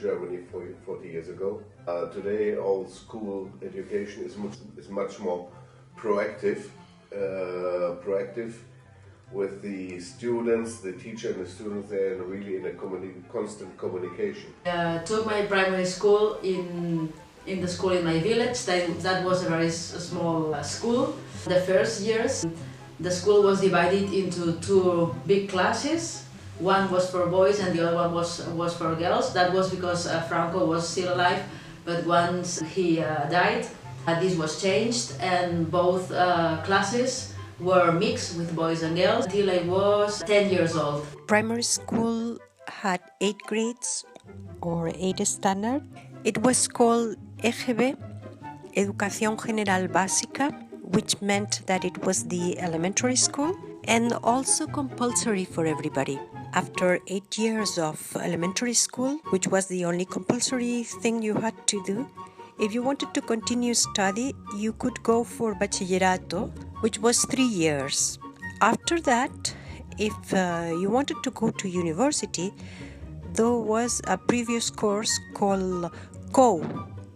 Germany 40 years ago. Today, all school education is much more proactive with the students, the teacher and the students. They're really in a constant communication. Took my primary school in the school in my village. That was a very small school. The first years, the school was divided into two big classes. One was for boys and the other one was for girls. That was because Franco was still alive, but once he died, this was changed and both classes were mixed with boys and girls until I was 10 years old. Primary school had 8 grades or 8 standard. It was called EGB, Educación General Básica, which meant that it was the elementary school and also compulsory for everybody. After 8 years of elementary school, which was the only compulsory thing you had to do, if you wanted to continue study, you could go for bachillerato, which was 3 years. After that, if you wanted to go to university, there was a previous course called COU.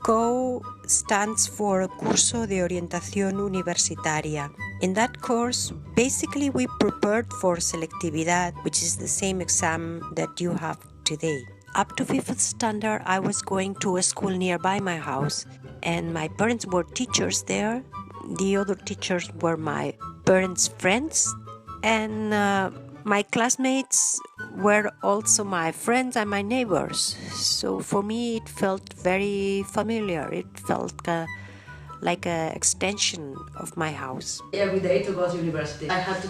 COU stands for Curso de Orientación Universitaria. In that course, basically we prepared for selectividad, which is the same exam that you have today. Up to 5th standard, I was going to a school nearby my house, and my parents were teachers there. The other teachers were my parents' friends, and my classmates were also my friends and my neighbors. So for me, it felt very familiar. It felt like an extension of my house. Every day to go to university, I had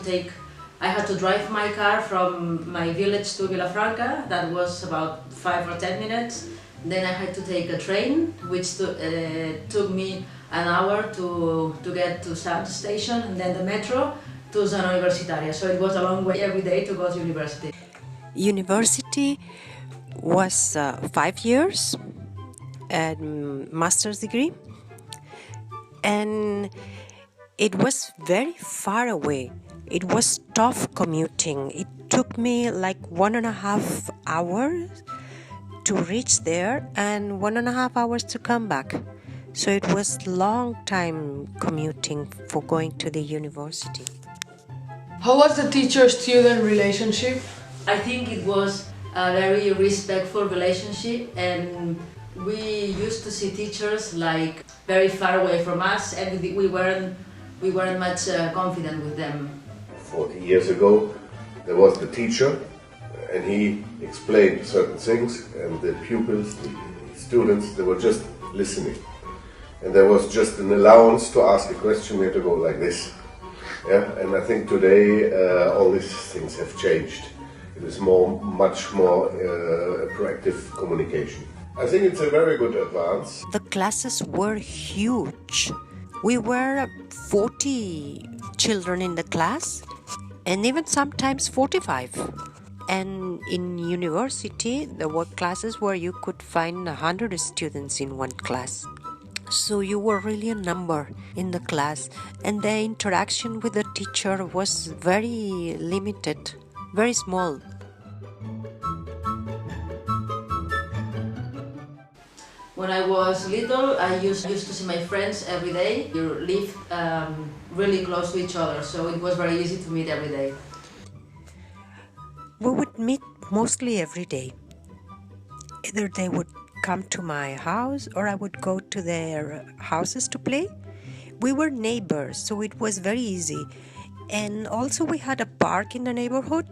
to drive my car from my village to Vilafranca. That was about 5 or 10 minutes. Then I had to take a train, which took me an hour to get to Samsó station, and then the metro to Zona Universitaria. So it was a long way every day to go to university. University was 5 years, and master's degree, and it was very far away. It was tough commuting. It took me like 1.5 hours to reach there and 1.5 hours to come back. So it was long time commuting for going to the university. How was the teacher-student relationship? I think it was a very respectful relationship, and we used to see teachers like very far away from us, and we weren't much confident with them. 40 years ago, there was the teacher, and he explained certain things, and the pupils, the students, they were just listening. And there was just an allowance to ask a question. We had to go like this. Yeah, and I think today all these things have changed. It is much more proactive communication. I think it's a very good advance. The classes were huge. We were 40 children in the class, and even sometimes 45. And in university, there were classes where you could find 100 students in one class. So you were really a number in the class, and the interaction with the teacher was very limited, very small. When I was little, I used to see my friends every day. We lived really close to each other, so it was very easy to meet every day. We would meet mostly every day. Either they would come to my house or I would go to their houses to play. We were neighbors, so it was very easy. And also we had a park in the neighborhood.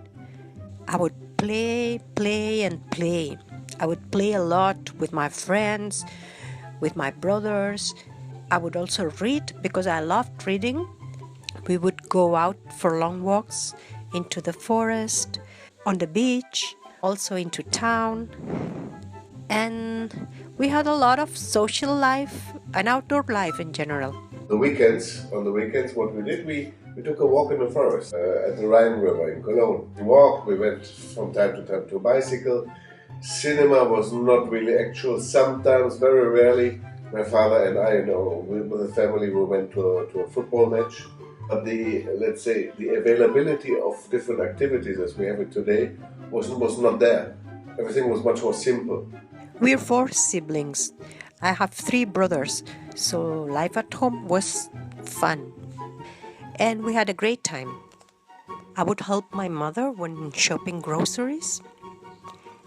I would play. I would play a lot with my friends, with my brothers. I would also read because I loved reading. We would go out for long walks into the forest, on the beach, also into town. And we had a lot of social life and outdoor life in general. On the weekends, what we did, we took a walk in the forest at the Rhine River in Cologne. We walked, we went from time to time to a bicycle. Cinema was not really actual. Sometimes, very rarely, my father and I, with the family, we went to a football match. But the availability of different activities as we have it today was not there. Everything was much more simple. We're four siblings. I have three brothers, so life at home was fun. And we had a great time. I would help my mother when shopping groceries,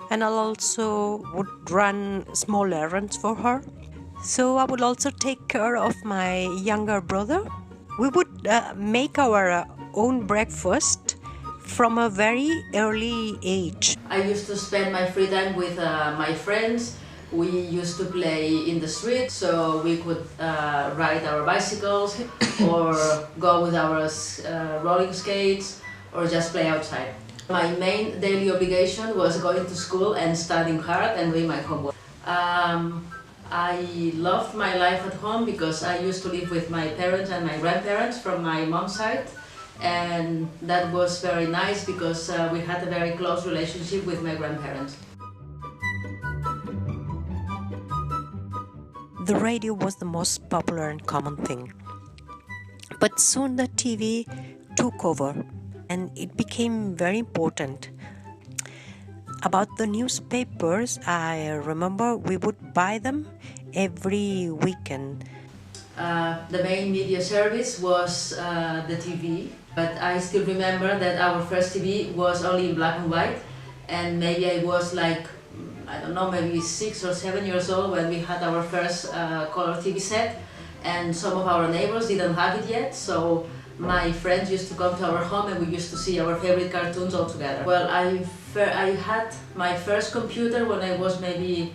and I also would run small errands for her. So I would also take care of my younger brother. We would make our own breakfast from a very early age. I used to spend my free time with my friends. We used to play in the street, so we could ride our bicycles or go with our rolling skates or just play outside. My main daily obligation was going to school and studying hard and doing my homework. I loved my life at home because I used to live with my parents and my grandparents from my mom's side, and that was very nice because we had a very close relationship with my grandparents. The radio was the most popular and common thing. But soon the TV took over and it became very important. About the newspapers, I remember we would buy them every weekend. The main media service was the TV, but I still remember that our first TV was only in black and white, and maybe I was like, I don't know, maybe 6 or 7 years old when we had our first color TV set, and some of our neighbors didn't have it yet, so my friends used to come to our home and we used to see our favorite cartoons all together. Well, I had my first computer when I was maybe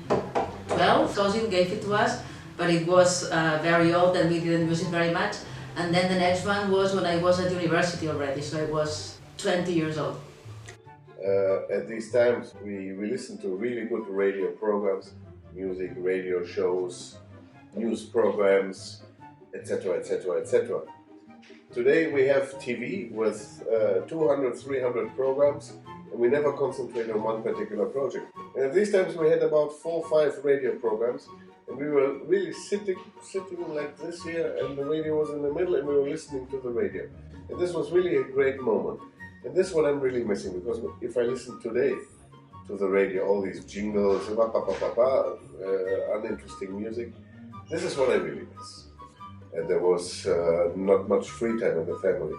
12. Cousin gave it to us, but it was very old and we didn't use it very much. And then the next one was when I was at university already, so I was 20 years old. At these times, we listened to really good radio programs, music, radio shows, news programs, etc., etc., etc. Today we have TV with 200, 300 programs, and we never concentrate on one particular project. And at these times we had about 4 or 5 radio programs, and we were really sitting like this here, and the radio was in the middle, and we were listening to the radio. And this was really a great moment. And this is what I'm really missing, because if I listen today to the radio, all these jingles, uninteresting music, this is what I really miss. And there was not much free time in the family.